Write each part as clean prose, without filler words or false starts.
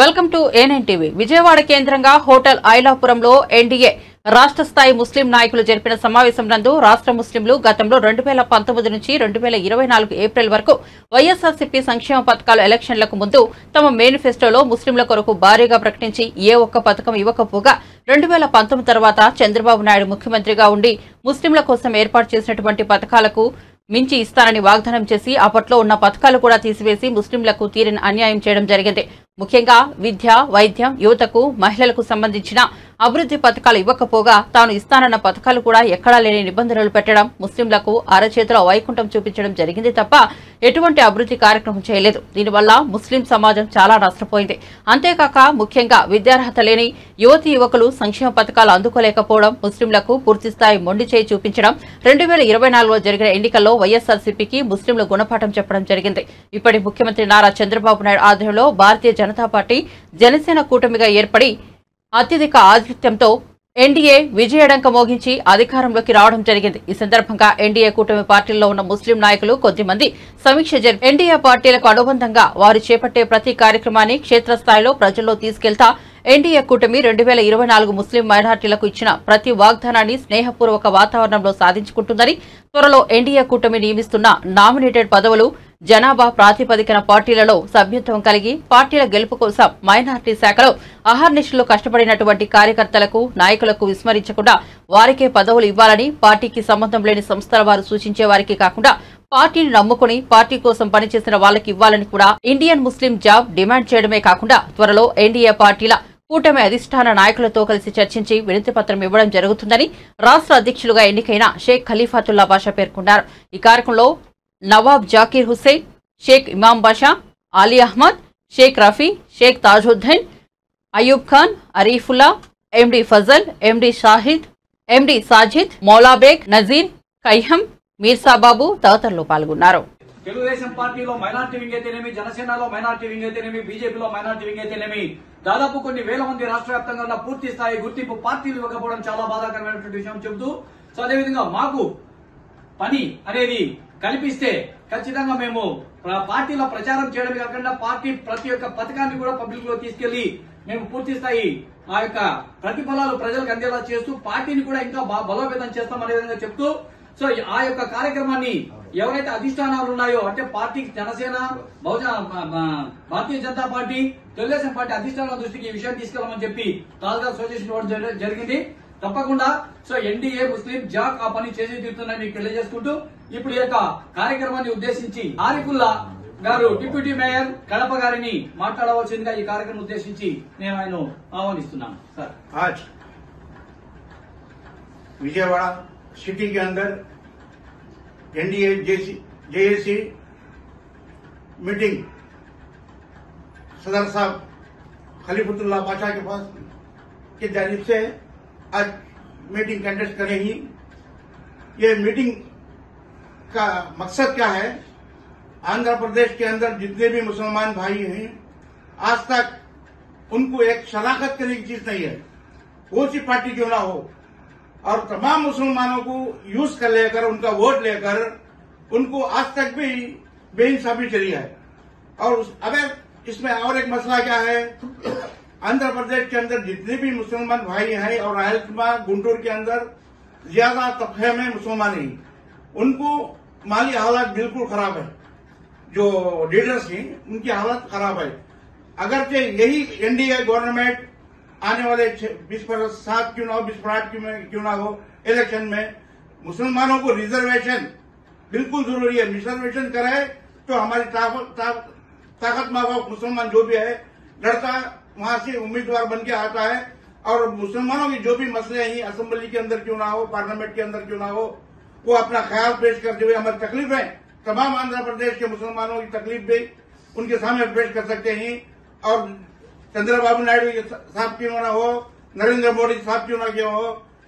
Welcome to A9 TV. Vijayawada కేంద్రంగా hotel ఐలాపురంలో NDA రాష్ట్ర స్థాయి ముస్లిం నాయకులు జరిపిన సమావేశం నందు రాష్ట్ర ముస్లింలు గతంలో 2019 నుంచి 2024 ఏప్రిల్ వరకు వైఎస్ఆర్సీపీ సంక్షేమ పథకాలు ఎలక్షన్లకు ముందు తమ మేనిఫెస్టోలో ముస్లింల కొరకు భారీగా ప్రకటించి ఏ ఒక్క పథకం ఇవ్వకపోగా 2019 తర్వాత చంద్రబాబు నాయుడు ముఖ్యమంత్రిగా ఉండి ముస్లింల కోసం ఏర్పాటు చేసినటువంటి పథకాలకు మించి ఇస్తానని వాగ్దానం చేసి అప్పట్లో ఉన్న పథకాలు కూడా తీసివేసి ముస్లింలకు తీరని అన్యాయం చేయడం జరిగింది. ముఖ్యంగా విద్య, వైద్యం, యువతకు, మహిళలకు సంబంధించిన అభివృద్ధి పథకాలు ఇవ్వకపోగా తాను ఇస్తానన్న పథకాలు కూడా ఎక్కడా లేని నిబంధనలు పెట్టడం, ముస్లింలకు అరచేతిలో వైకుంఠం చూపించడం జరిగింది తప్ప ఎటువంటి అభివృద్ధి కార్యక్రమం చేయలేదు. దీనివల్ల ముస్లిం సమాజం చాలా నష్టపోయింది. అంతేకాక ముఖ్యంగా విద్యార్హత లేని యువతీ యువకులు సంక్షేమ పథకాలు అందుకోలేకపోవడం, ముస్లింలకు పూర్తిస్థాయి మొండి చేయి చూపించడం, 2024లో జరిగిన ఎన్నికల్లో వైఎస్ఆర్సీపీకి ముస్లింలు గుణపాఠం చెప్పడం జరిగింది. ఇప్పటి ముఖ్యమంత్రి నారా చంద్రబాబు నాయుడు ఆధ్వర్యంలో భారతీయ జనతా పార్టీ, జనసేన కూటమిగా ఏర్పడి అత్యధిక ఆధిక్యంతో ఎన్డీఏ విజయడంక మోగించి అధికారంలోకి రావడం జరిగింది. ఈ సందర్భంగా ఎన్డీఏ కూటమి పార్టీల్లో ఉన్న ముస్లిం నాయకులు కొద్దిమంది సమీక్ష జరిపి ఎన్డీఏ పార్టీలకు అనుబంధంగా వారు చేపట్టే ప్రతి కార్యక్రమాన్ని క్షేత్రస్థాయిలో ప్రజల్లో తీసుకెళ్తా ఎన్డీఏ కూటమి 2024 ముస్లిం మైనార్టీలకు ఇచ్చిన ప్రతి వాగ్దానాన్ని స్నేహపూర్వక వాతావరణంలో సాధించుకుంటుందని, త్వరలో ఎన్డీఏ కూటమి నియమిస్తున్న నామినేటెడ్ పదవులు జనాభా ప్రాతిపదికన పార్టీలలో సభ్యత్వం కలిగి పార్టీల గెలుపు కోసం మైనార్టీ శాఖలో అహర్నిశలు కష్టపడినటువంటి కార్యకర్తలకు, నాయకులకు విస్మరించకుండా వారికే పదవులు ఇవ్వాలని, పార్టీకి సంబంధం లేని సంస్థల వారు సూచించే వారికి కాకుండా పార్టీని నమ్ముకుని పార్టీ కోసం పనిచేసిన వాళ్లకు ఇవ్వాలని కూడా ఇండియన్ ముస్లిం జాబ్ డిమాండ్ చేయడమే కాకుండా త్వరలో ఎన్డీఏ పార్టీల కూటమి అధిష్టాన నాయకులతో కలిసి చర్చించి వినతిపత్రం ఇవ్వడం జరుగుతుందని రాష్ట్ర అధ్యక్షులుగా ఎన్నికైన షేక్ ఖలీఫాతుల్లా బాషా పేర్కొన్నారు. ఈ కార్యక్రమంలో నవాబ్ జాకీర్ హుస్సేన్, షేక్ ఇమాం బాషా, అలీ అహ్మద్, షేక్ రఫీ, షేక్ తాజుద్దీన్, అయూబ్ ఖాన్, అరీఫుల్లా, ఎండి ఫజల్, ఎండి షాహిద్, ఎండి సాజిద్, మౌలాబేగ్, నజీర్, కైహం, మీర్సాబాబు తదితరులు పాల్గొన్నారు. తెలుగుదేశం పార్టీలో మైనార్టీ వింగ్ అయితేనేమి, జనసేనలో మైనార్టీ వింగ్ అయితేనేమి, బీజేపీలో మైనార్టీ వింగ్ అయితేనేమి దాదాపు కొన్ని వేల మంది రాష్ట్ర వ్యాప్తంగా ఉన్న పూర్తి స్థాయి గుర్తింపు పార్టీలు ఇవ్వకపోవడం చాలా బాధాకరమైనటువంటి విషయం చెబుతూ, సో అదేవిధంగా మాకు పని అనేది కల్పిస్తే ఖచ్చితంగా మేము పార్టీలో ప్రచారం చేయడమే కాకుండా పార్టీ ప్రతి ఒక్క పథకాన్ని కూడా పబ్లిక్ లో తీసుకెళ్లి మేము పూర్తి స్థాయి ఆ యొక్క ప్రతిఫలాలు ప్రజలకు అందేలా చేస్తూ పార్టీని కూడా ఇంకా బలోపేతం చేస్తామనే విధంగా చెప్తూ, సో ఆ యొక్క కార్యక్రమాన్ని ఎవరైతే అధిష్టానాలు ఉన్నాయో అంటే పార్టీ జనసేన, భారతీయ జనతా పార్టీ, తెలుగుదేశం పార్టీ అధిష్టానాల దృష్టికి ఈ విషయాన్ని తీసుకెళ్లమని చెప్పి తాజాగా సజెషన్ ఇవ్వడం జరిగింది. తప్పకుండా సో ఎన్డీఏ ముస్లిం జాక్ ఆ పని చేసి తీరుతుందని మీకు తెలియజేసుకుంటూ, ఇప్పుడు ఈ యొక్క కార్యక్రమాన్ని ఉద్దేశించి ఆరిఫుల్లా గారు డిప్యూటీ మేయర్ కడప గారిని మాట్లాడవలసిందిగా ఈ కార్యక్రమం ఉద్దేశించి నేను ఆయన ఆహ్వానిస్తున్నాను. సార్, आज विजयवाड़ा सिटी के अंदर एनडीए जेएसी मीटिंग सदर साहब खलीफुल्लाह बादशाह के पास की जानिब से आज मीटिंग कंडक्ट करेंगी। ये मीटिंग का मकसद क्या है? आंध्र प्रदेश के अंदर जितने भी मुसलमान भाई हैं आज तक उनको एक शनाख्त करने की चीज नहीं है, कौन सी पार्टी क्यों ना हो, और तमाम मुसलमानों को यूज कर लेकर उनका वोट लेकर उनको आज तक भी बेइंसाफी चली है। और अगर इसमें और एक मसला क्या है, आंध्र प्रदेश के अंदर जितने भी मुसलमान भाई हैं और रायलसीमा गुंटूर के अंदर ज्यादा तबके में मुसलमान हैं, उनको माली हालात बिल्कुल खराब है। जो लीडर्स हैं उनकी हालत खराब है। अगरचे यही एनडीए गवर्नमेंट आने वाले 20% क्यों ना हो, 20% क्यों ना हो, इलेक्शन में मुसलमानों को रिजर्वेशन बिल्कुल जरूरी है। रिजर्वेशन करे तो हमारी ताकत माफक मुसलमान जो भी है लड़ता वहां से उम्मीदवार बन के आता है, और मुसलमानों के जो भी मसले हैं असेंबली के अंदर क्यों ना हो, पार्लियामेंट के अंदर क्यों ना हो, वो अपना ख्याल पेश करते हुए हमारी तकलीफ है तमाम आंध्र प्रदेश के मुसलमानों की तकलीफ भी उनके सामने पेश कर सकते हैं। और चंद्रबाबू नायडू साहब क्यों ना हो, नरेंद्र मोदी साहब क्यों ना क्यों हो,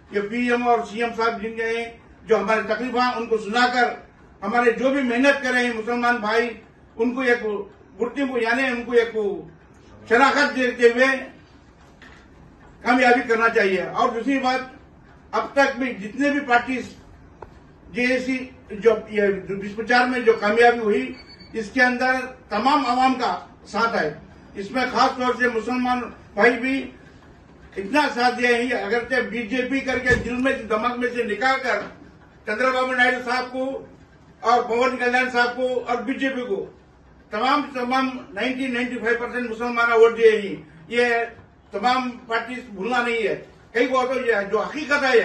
ये पीएम और सीएम साहब जिनके हैं जो हमारी तकलीफ उनको सुनाकर हमारे जो भी मेहनत कर रहे हैं मुसलमान भाई उनको एक गुर्तिंप यानी उनको एक शनाख्त देते हुए कामयाबी करना चाहिए। और दूसरी बात, अब तक भी जितने भी पार्टी जेएसी जो दुष्प्रचार में जो कामयाबी हुई इसके अंदर तमाम आवाम का साथ है। इसमें खास तौर से मुसलमान भाई भी इतना साथ दिया ही, अगरचे बीजेपी करके दिल में दिमाग में से निकाल कर चंद्रबाबू नायडू साहब को और पवन कल्याण साहब को और बीजेपी को तमाम 90-95% मुसलमान वोट दिए ही। ये तमाम पार्टी भूलना नहीं है। कई को तो ये जो हकीकत है,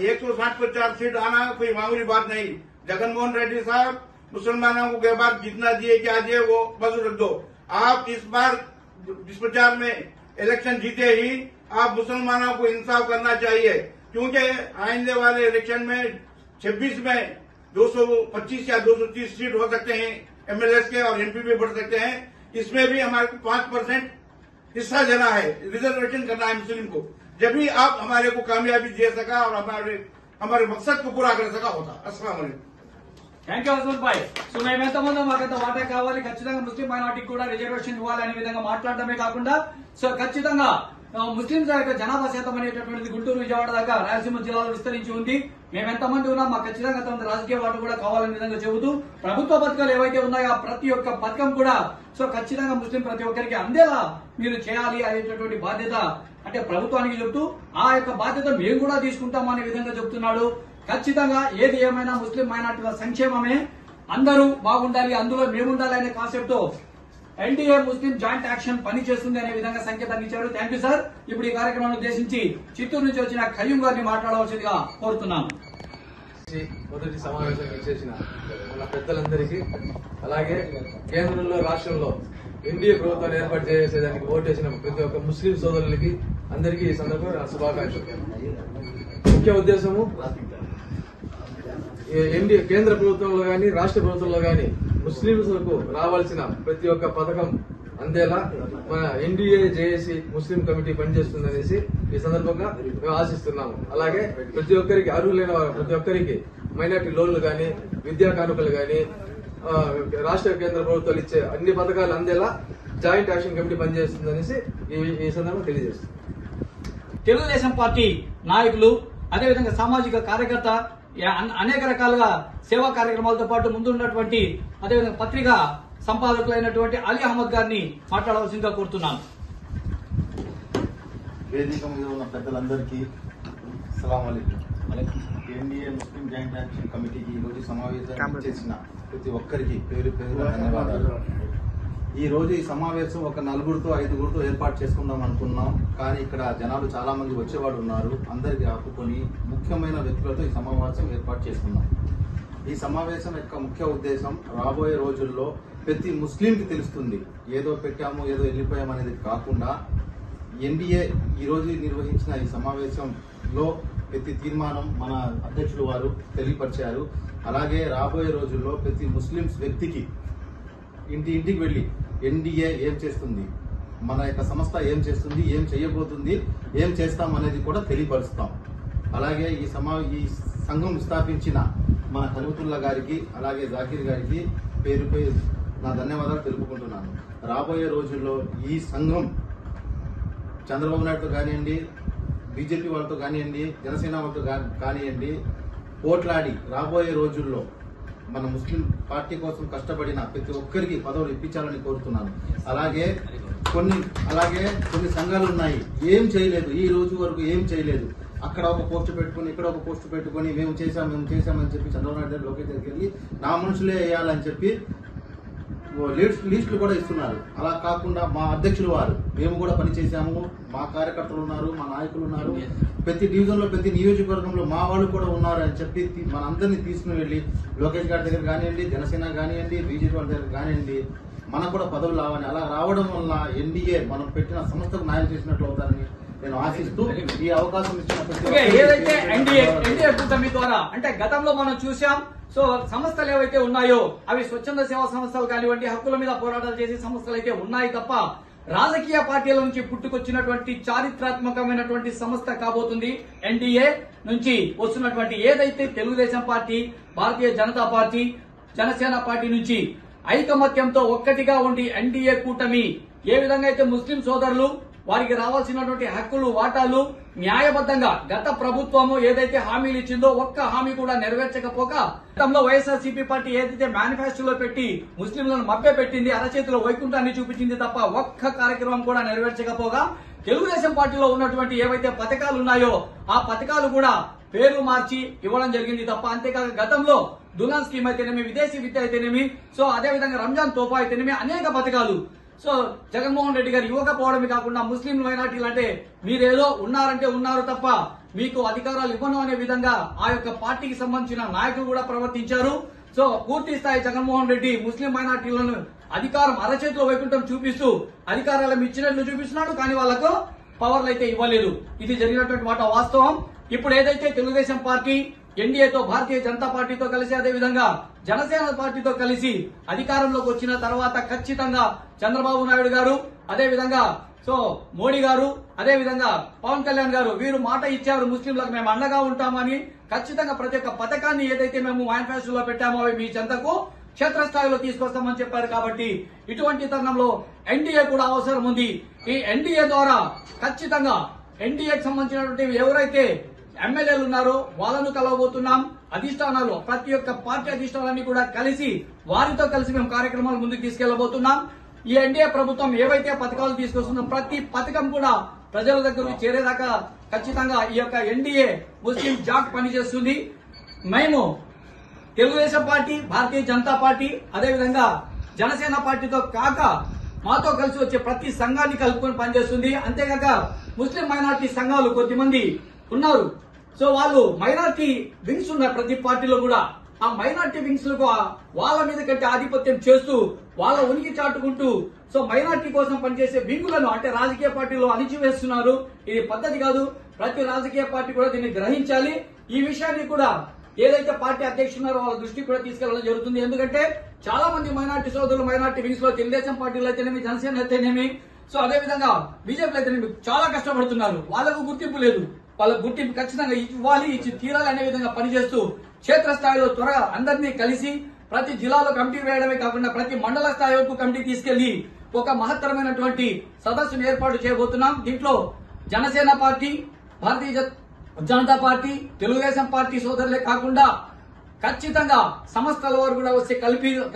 ये 160 पर 4 सीट आना कोई मामूली बात नहीं। जगनमोहन रेड्डी साहब मुसलमानों को के बाद जितना दिए क्या दिए वो बस रख दो। आप इस बार इस प्रचार में इलेक्शन जीते ही आप मुसलमानों को इंसाफ करना चाहिए, क्योंकि आइंदे वाले इलेक्शन में 26 में 225 या 230 सीट हो सकते हैं एमएलएस के, और एमपी भी बढ़ सकते हैं। इसमें भी हमारे को 5% हिस्सा देना है, रिजर्वेशन करना है मुस्लिम को। जब भी आप हमारे को कामयाबी दे सका और हमारे मकसद को पूरा कर सका होता। अस्सलाम वालेकुम। థ్యాంక్ యూ హస్బెండ్ భాయ్. సో మేమెంతమందో మాకంత వాటా కావాలి, ఖచ్చితంగా ముస్లిం మైనార్టీకి కూడా రిజర్వేషన్ ఇవ్వాలి అనే విధంగా మాట్లాడటమే కాకుండా సో ఖచ్చితంగా ముస్లింస్ యొక్క జనాభా శాతం అనేటటువంటిది గుంటూరు విజయవాడ దాకా రాయలసీమ జిల్లాలో విస్తరించి ఉంది. మేమెంతమంది ఉన్నా మాకు ఖచ్చితంగా కొంత రాజకీయ వాటు కూడా కావాలనే విధంగా చెబుతూ ప్రభుత్వ పథకాలు ఏవైతే ఉన్నాయో ఆ ప్రతి ఒక్క పథకం కూడా సో ఖచ్చితంగా ముస్లిం ప్రతి ఒక్కరికి అందేలా మీరు చేయాలి అనేటటువంటి బాధ్యత అంటే ప్రభుత్వానికి చెబుతూ ఆ యొక్క బాధ్యత మేము కూడా తీసుకుంటాం అనే విధంగా చెబుతున్నాడు. ఖచ్చితంగా ఏది ఏమైనా ముస్లిం మైనార్టీల సంక్షేమమే, అందరూ బాగుండాలి, అందులో మేముండాలి అనే కాన్సెప్ట్ తో ఎన్డీఏ ముస్లిం జాయింట్ యాక్షన్ పనిచేస్తుంది అనే విధంగా సంకేతాన్ని ఇచ్చారు. Thank you sir. ఇప్పుడు ఈ కార్యక్రమాన్ని ఉద్దేశించి చిత్తూరు నుంచి వచ్చిన ఖయ్యూం గారిని మాట్లాడవలసిందిగా కోరుతున్నాను. మొదటి సమావేశం చేసిన మన పెద్దలందరికీ, అలాగే కేంద్రంలో రాష్ట్రంలో ఎన్డీఏ ప్రభుత్వాన్ని ఏర్పాటు చేసేదానికి ఓటేసిన ప్రతి ఒక్క ముస్లిం సోదరులకి అందరికీ ఈ సందర్భంగా శుభాకాంక్షలు. ముఖ్య ఉద్దేశము ఎన్డీఏ కేంద్ర ప్రభుత్వంలో గాని రాష్ట్ర ప్రభుత్వంలో గాని ముస్లింలకు రావాల్సిన ప్రతి ఒక్క పథకం అందేలా మన ఎన్డీఏ జేఏసీ ముస్లిం కమిటీ పనిచేస్తుందనేసి ఈ సందర్భంగా మేము ఆశిస్తున్నాము. అలాగే ప్రతి ఒక్కరికి అర్హులైన ప్రతి ఒక్కరికి మైనార్టీ లోన్లు గాని, విద్యా కానుకలు గాని, రాష్ట్ర కేంద్ర ప్రభుత్వాలు ఇచ్చే అన్ని పథకాలు అందేలా జాయింట్ యాక్షన్ కమిటీ పనిచేస్తుందనేసి ఈ సందర్భంగా తెలియజేస్తుంది. తెలుగుదేశం పార్టీ నాయకులు, అదేవిధంగా సామాజిక కార్యకర్త, అనేక రకాలుగా సేవా కార్యక్రమాలతో పాటు ముందున్నటువంటి అదేవిధంగా పత్రికా సంపాదకులైనటువంటి అలీ అహ్మద్ గారిని మాట్లాడవలసిందిగా కోరుతున్నాను. వేదిక మీద ఉన్న పెద్దలందరికీ అస్సలాము అలైకుం. ఎన్డీఏ ముస్లిం జాయింట్ యాక్షన్ కమిటీకి ఈ రోజు సమావేశం చేసిన ప్రతి ఒక్కరికి పేరు పేరుగా ధన్యవాదాలు. ఈ రోజు ఈ సమావేశం ఒక 4 5 ఏర్పాటు చేసుకుందాం అనుకున్నాం, కానీ ఇక్కడ జనాలు చాలా మంది వచ్చేవాడు ఉన్నారు. అందరికీ ఆపుకొని ముఖ్యమైన వ్యక్తులతో ఈ సమావేశం ఏర్పాటు చేసుకున్నాం. ఈ సమావేశం యొక్క ముఖ్య ఉద్దేశం రాబోయే రోజుల్లో ప్రతి ముస్లింకి తెలుస్తుంది, ఏదో పెట్టాము ఏదో వెళ్ళిపోయాము అనేది కాకుండా ఎన్డీఏ ఈ రోజు నిర్వహించిన ఈ సమావేశంలో ప్రతి తీర్మానం మన అధ్యక్షులు వారు తెలియపరిచారు. అలాగే రాబోయే రోజుల్లో ప్రతి ముస్లింస్ వ్యక్తికి ఇంటికి వెళ్లి ఎన్డీఏ ఏం చేస్తుంది, మన యొక్క సంస్థ ఏం చేస్తుంది, ఏం చేయబోతుంది, ఏం చేస్తాం అనేది కూడా తెలియపరుస్తాం. అలాగే ఈ సంఘం స్థాపించిన మన ఖలీఫుల్లా గారికి అలాగే జాకీర్ గారికి పేరు పేరు నా ధన్యవాదాలు తెలుపుకుంటున్నాను. రాబోయే రోజుల్లో ఈ సంఘం చంద్రబాబు నాయుడుతో కానివ్వండి, బీజేపీ వాళ్ళతో కానివ్వండి, జనసేన వాళ్ళతో కానివ్వండి, పోట్లాడి రాబోయే రోజుల్లో మన ముస్లిం పార్టీ కోసం కష్టపడిన ప్రతి ఒక్కరికి పదవులు ఇప్పించాలని కోరుతున్నాను. అలాగే కొన్ని సంఘాలు ఉన్నాయి, ఏం చేయలేదు, ఈ రోజు వరకు ఏం చేయలేదు. అక్కడ ఒక పోస్ట్ పెట్టుకుని ఇక్కడ ఒక పోస్ట్ పెట్టుకుని మేము చేశామని చెప్పి చంద్రబాబు నాయుడు గారు లోకేష్ దగ్గరికి వెళ్ళి నా మనుషులే వేయాలని చెప్పి లిస్టులు కూడా ఇస్తున్నారు. అలా కాకుండా మా అధ్యక్షులు వారు మేము కూడా పనిచేశాము, మా కార్యకర్తలు ఉన్నారు, మా నాయకులు ఉన్నారు, ప్రతి డివిజన్ లో ప్రతి నియోజకవర్గంలో మా వాళ్ళు కూడా ఉన్నారు అని చెప్పి మనందరినీ తీసుకుని వెళ్లి లోకేష్ గారి దగ్గర కానివ్వండి, జనసేన కానివ్వండి, బీజేపీ వాళ్ళ దగ్గర కానివ్వండి, మనకు కూడా పదవులు రావాలి. అలా రావడం వల్ల ఎన్డీఏ మనం పెట్టిన సంస్థకు న్యాయం చేసినట్లు అవుతారని నేను ఆశిస్తూ ఈ అవకాశం ఇచ్చిన ఏదైతే ఎన్డీఏ కూటమి ద్వారా అంటే గతంలో మనం చూసాం. సో సంస్థలు ఏవైతే ఉన్నాయో అవి స్వచ్ఛంద సేవా సంస్థలు కానివ్వండి, హక్కుల మీద పోరాటాలు చేసే సంస్థలు అయితే ఉన్నాయి తప్ప రాజకీయ పార్టీల నుంచి పుట్టుకొచ్చినటువంటి చారిత్రాత్మకమైనటువంటి సంస్థ కాబోతుంది ఎన్డీఏ నుంచి వస్తున్నటువంటి ఏదైతే తెలుగుదేశం పార్టీ, భారతీయ జనతా పార్టీ, జనసేన పార్టీ నుంచి ఐకమత్యంతో ఒక్కటిగా ఉండి ఎన్డీఏ కూటమి ఏ విధంగా అయితే ముస్లిం సోదరులు వారికి రావాల్సినటువంటి హక్కులు వాటాలు న్యాయబద్ధంగా గత ప్రభుత్వము ఏదైతే హామీలు ఇచ్చిందో ఒక్క హామీ కూడా నెరవేర్చకపోగా గతంలో వైఎస్ఆర్సీపీ పార్టీ ఏదైతే మేనిఫెస్టోలో పెట్టి ముస్లింలను మభ్య పెట్టింది, అరచేతిలో వైకుంఠాన్ని చూపించింది తప్ప ఒక్క కార్యక్రమం కూడా నెరవేర్చకపోగా తెలుగుదేశం పార్టీలో ఉన్నటువంటి ఏవైతే పథకాలు ఉన్నాయో ఆ పథకాలు కూడా పేర్లు మార్చి ఇవ్వడం జరిగింది తప్ప, అంతేకాక గతంలో దులాన్ స్కీమ్ అయితేనేమి, విదేశీ విద్య అయితేనేమి, సో అదేవిధంగా రంజాన్ తోఫా అయితేనేమి అనేక పథకాలు సో జగన్మోహన్ రెడ్డి గారు ఇవ్వకపోవడమే కాకుండా ముస్లిం మైనార్టీలు అంటే మీరేదో ఉన్నారంటే ఉన్నారు తప్ప మీకు అధికారాలు ఇవ్వను అనే విధంగా ఆ యొక్క పార్టీకి సంబంధించిన నాయకులు కూడా ప్రవర్తించారు. సో పూర్తి స్థాయి జగన్మోహన్ రెడ్డి ముస్లిం మైనార్టీలను అధికారం అరచేతిలో వైకుంఠం చూపిస్తూ అధికారాలను ఇచ్చినట్లు చూపిస్తున్నాడు, కానీ వాళ్లకు పవర్లు అయితే ఇవ్వలేదు. ఇది జరిగినటువంటి మాట వాస్తవం. ఇప్పుడు ఏదైతే తెలుగుదేశం పార్టీ ఎన్డీఏతో, భారతీయ జనతా పార్టీతో కలిసి అదేవిధంగా జనసేన పార్టీతో కలిసి అధికారంలోకి వచ్చిన తర్వాత ఖచ్చితంగా చంద్రబాబు నాయుడు గారు, అదేవిధంగా సో మోడీ గారు, అదేవిధంగా పవన్ కళ్యాణ్ గారు వీరు మాట ఇచ్చారు ముస్లింలకు మేము అండగా ఉంటామని. ఖచ్చితంగా ప్రతి ఒక్క పథకాన్ని ఏదైతే మేము మేనిఫెస్టోలో పెట్టామో అవి మీ చెంతకు క్షేత్రస్థాయిలో తీసుకొస్తామని చెప్పారు. కాబట్టి ఇటువంటి తరుణంలో ఎన్డీఏ కూడా అవసరం ఉంది. ఈ ఎన్డీఏ ద్వారా ఖచ్చితంగా ఎన్డీఏకి సంబంధించినటువంటి ఎవరైతే ఎమ్మెల్యేలు ఉన్నారో వాళ్ళను కలవబోతున్నాం. అధిష్టానాలు ప్రతి ఒక్క పార్టీ అధిష్టానాన్ని కూడా కలిసి వారితో కలిసి మేము కార్యక్రమాలు ముందుకు తీసుకెళ్లబోతున్నాం. ఈ ఎన్డీఏ ప్రభుత్వం ఏవైతే పథకాలు తీసుకొస్తుందో ప్రతి పథకం కూడా ప్రజల దగ్గరకు చేరేదాకా ఖచ్చితంగా ఈ యొక్క ఎన్డీఏ ముస్లిం జాట్ పనిచేస్తుంది. మేము తెలుగుదేశం పార్టీ, భారతీయ జనతా పార్టీ, అదేవిధంగా జనసేన పార్టీతో కాక మాతో కలిసి వచ్చే ప్రతి సంఘాన్ని కలుపుకొని పనిచేస్తుంది. అంతేకాక ముస్లిం మైనార్టీ సంఘాలు కొద్దిమంది ఉన్నారు. సో వాళ్ళు మైనార్టీ వింగ్స్ ఉన్నారు ప్రతి పార్టీలో కూడా. ఆ మైనార్టీ వింగ్స్ లకు వాళ్ళ మీద కట్టి ఆధిపత్యం చేస్తూ వాళ్ళ ఉనికి చాటుకుంటూ సో మైనార్టీ కోసం పనిచేసే వింగులను అంటే రాజకీయ పార్టీలో అణిచివేస్తున్నారు. ఇది పద్ధతి కాదు. ప్రతి రాజకీయ పార్టీ కూడా దీన్ని గ్రహించాలి. ఈ విషయాన్ని కూడా ఏదైతే పార్టీ అధ్యక్షులు ఉన్నారో వాళ్ళ దృష్టికి కూడా తీసుకెళ్లడం జరుగుతుంది. ఎందుకంటే చాలా మంది మైనార్టీ సోదరులు మైనార్టీ వింగ్స్ లో తెలుగుదేశం పార్టీలో అయితేనేమి, జనసేన అయితేనేమి, సో అదేవిధంగా బీజేపీ అయితేనేమి చాలా కష్టపడుతున్నారు. వాళ్ళకు గుర్తింపు లేదు. వాళ్ళకు గుర్తింపు ఖచ్చితంగా ఇవ్వాలి, ఇచ్చి తీరాలి అనే విధంగా పనిచేస్తూ క్షేత్రస్థాయిలో త్వరగా అందరినీ కలిసి ప్రతి జిల్లాలో కమిటీ వేయడమే కాకుండా ప్రతి మండల స్థాయి వరకు కమిటీ తీసుకెళ్లి ఒక మహత్తరమైనటువంటి సదస్సును ఏర్పాటు చేయబోతున్నాం. దీంట్లో జనసేన పార్టీ, భారతీయ జనతా పార్టీ, తెలుగుదేశం పార్టీ సోదరులే కాకుండా ఖచ్చితంగా సంస్థల వారు కూడా వచ్చి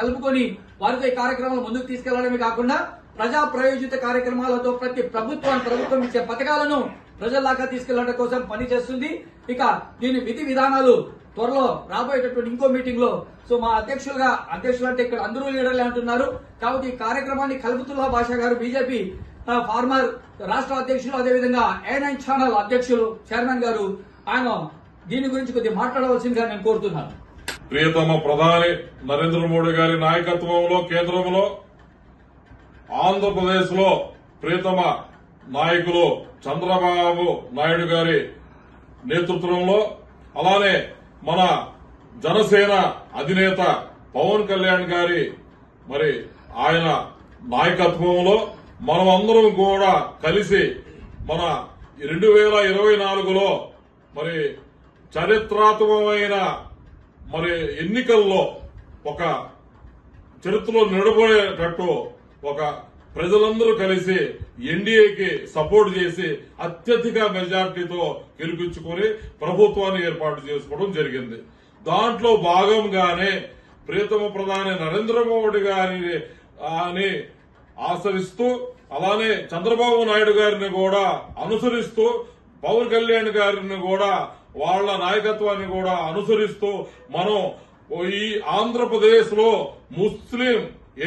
కలుపుకొని వారితో ఈ కార్యక్రమాలు ముందుకు తీసుకెళ్లడమే కాకుండా ప్రజా ప్రయోజిత కార్యక్రమాలతో ప్రతి ప్రభుత్వం ఇచ్చే పథకాలను ప్రజల దాకా తీసుకెళ్లడం కోసం పనిచేస్తుంది. ఇక దీని విధి విధానాలు త్వరలో రాబోయేటటువంటి ఇంకో మీటింగ్ లో సో మా అధ్యక్షులు అంటే ఇక్కడ అందరూ లీడర్లే అంటున్నారు. కాబట్టి ఈ కార్యక్రమాన్ని కల్పుతుల్లా బాషా గారు బీజేపీ ఫార్మర్ రాష్ట్ర అధ్యక్షులు, అదేవిధంగా A9 ఛానల్ అధ్యక్షులు చైర్మన్ గారు ఆయన దీని గురించి కొద్దిగా మాట్లాడవలసిందిగా నేను కోరుతున్నాను. ప్రియతమ ప్రధాని నరేంద్ర మోడీ గారి నాయకత్వంలో కేంద్రంలో ఆంధ్రప్రదేశ్ లో ప్రియతమ నాయకులు చంద్రబాబు నాయుడు గారి నేతృత్వంలో అలానే మన జనసేన అధినేత పవన్ కళ్యాణ్ గారి మరి ఆయన నాయకత్వంలో మనమందరం కూడా కలిసి మన 2024లో మరి చరిత్రాత్మకమైన మరి ఎన్నికల్లో ఒక చరిత్రలో నిలబడేటట్టు ఒక ప్రజలందరూ కలిసి ఎన్డీఏకి సపోర్ట్ చేసి అత్యధిక మెజార్టీతో గెలిపించుకుని ప్రభుత్వాన్ని ఏర్పాటు చేసుకోవడం జరిగింది. దాంట్లో భాగంగానే ప్రియతమ ప్రధాని నరేంద్ర మోడీ గారిని ఆచరిస్తూ అలానే చంద్రబాబు నాయుడు గారిని కూడా అనుసరిస్తూ పవన్ కళ్యాణ్ గారిని కూడా వాళ్ల నాయకత్వాన్ని కూడా అనుసరిస్తూ మనం ఈ ఆంధ్రప్రదేశ్ లో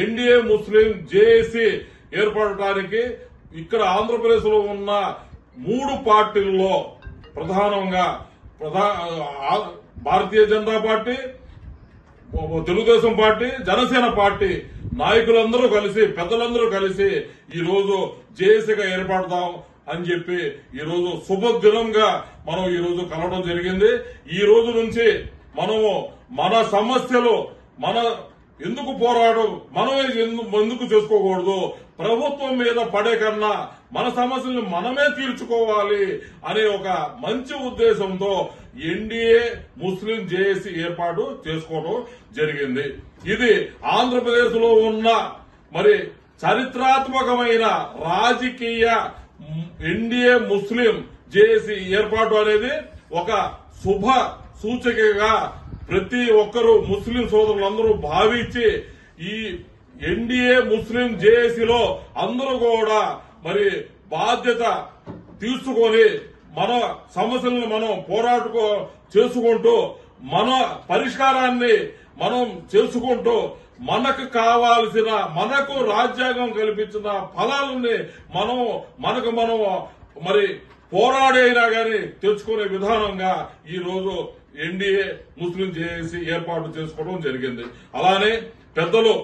ఎన్డీఏ ముస్లిం జేఏసీ ఏర్పడటానికి ఇక్కడ ఆంధ్రప్రదేశ్ లో ఉన్న 3 పార్టీల్లో ప్రధానంగా Bharatiya Janata party, Telugu Desam party, Jana Sena party నాయకులందరూ కలిసి పెద్దలందరూ కలిసి ఈ రోజు జేఏసీగా ఏర్పడతాం అని చెప్పి ఈ రోజు శుభదినంగా మనం ఈ రోజు కలవడం జరిగింది. ఈ రోజు నుంచి మనము మన సమస్యలు ఎందుకు పోరాడు మనమే ఎందుకు చేసుకోకూడదు, ప్రభుత్వం మీద పడే కన్నా మన సమస్యలను మనమే తీర్చుకోవాలి అనే ఒక మంచి ఉద్దేశంతో ఎన్డీఏ ముస్లిం జేఏసీ ఏర్పాటు చేసుకోవడం జరిగింది. ఇది ఆంధ్రప్రదేశ్ లో ఉన్న మరి చరిత్రాత్మకమైన రాజకీయ ఎన్డీఏ ముస్లిం జేఏసీ ఏర్పాటు అనేది ఒక శుభ సూచికగా ప్రతి ఒక్కరూ ముస్లిం సోదరులందరూ భావించి ఈ ఎన్డీఏ ముస్లిం జేఏసీలో అందరూ కూడా మరి బాధ్యత తీసుకొని మన సమస్యలను మనం చేసుకుంటూ మన పరిష్కారాన్ని మనం చేసుకుంటూ మనకు కావాల్సిన మనకు రాజ్యాంగం కల్పించిన ఫలాలని మనకు మరి పోరాడైనా గాని తెచ్చుకునే విధానంగా ఈ రోజు ఎన్డీఏ ముస్లిం జేఏసీ ఏర్పాటు చేసుకోవడం జరిగింది. అలానే పెద్దలు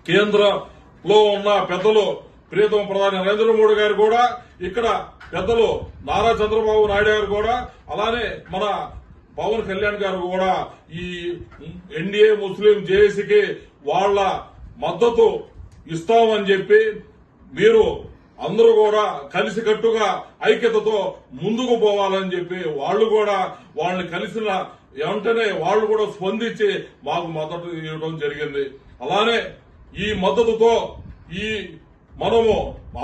కేంద్రంలో ఉన్న పెద్దలు ప్రియతమ ప్రధాని నరేంద్ర మోడీ గారు కూడా, ఇక్కడ పెద్దలు నారా చంద్రబాబు నాయుడు గారు కూడా, అలానే మన పవన్ కళ్యాణ్ గారు కూడా ఈ ఎన్డీఏ ముస్లిం జేఏసీకి వాళ్ళ మద్దతు ఇస్తామని చెప్పి మీరు అందరూ కూడా కలిసికట్టుగా ఐక్యతతో ముందుకు పోవాలని చెప్పి వాళ్ళు కూడా వాళ్ళని కలిసిన వెంటనే వాళ్ళు కూడా స్పందించి మాకు మద్దతు ఇవ్వడం జరిగింది. అలానే ఈ మద్దతుతో మనము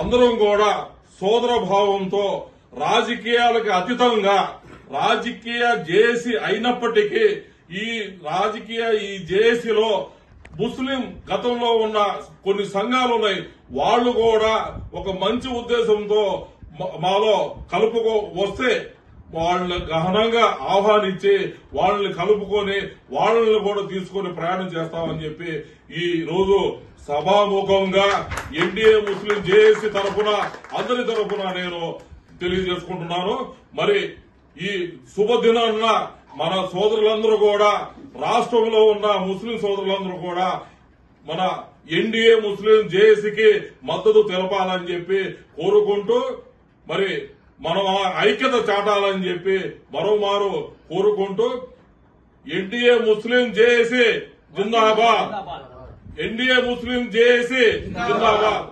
అందరం కూడా సోదర భావంతో రాజకీయాలకు అతీతంగా రాజకీయ జేఏసీ అయినప్పటికీ ఈ జేఏసీలో ముస్లిం గతంలో ఉన్న కొన్ని సంఘాలు ఉన్నాయి. వాళ్ళు కూడా ఒక మంచి ఉద్దేశంతో మాలో కలుపుకో వస్తే వాళ్ళని గహనంగా ఆహ్వానించి వాళ్ళని కలుపుకొని వాళ్ళని కూడా తీసుకొని ప్రయాణం చేస్తామని చెప్పి ఈ రోజు సభాముఖంగా ఎన్డీఏ ముస్లిం జేఏసీ తరఫున అందరి తరఫున నేను తెలియజేసుకుంటున్నాను. మరి ఈ శుభదినాన్న మన సోదరులందరూ కూడా, రాష్ట్రంలో ఉన్న ముస్లిం సోదరులందరూ కూడా మన ఎన్డీఏ ముస్లిం జేఏసీకి మద్దతు తెలపాలని చెప్పి కోరుకుంటూ, మరి మనం ఐక్యత చాటాలని చెప్పి మరోమారు కోరుకుంటూ, ఎన్డీఏ ముస్లిం జేఏసీ జిందాబాద్, ఎన్డీఏ ముస్లిం జేఏసీ జిందాబాద్.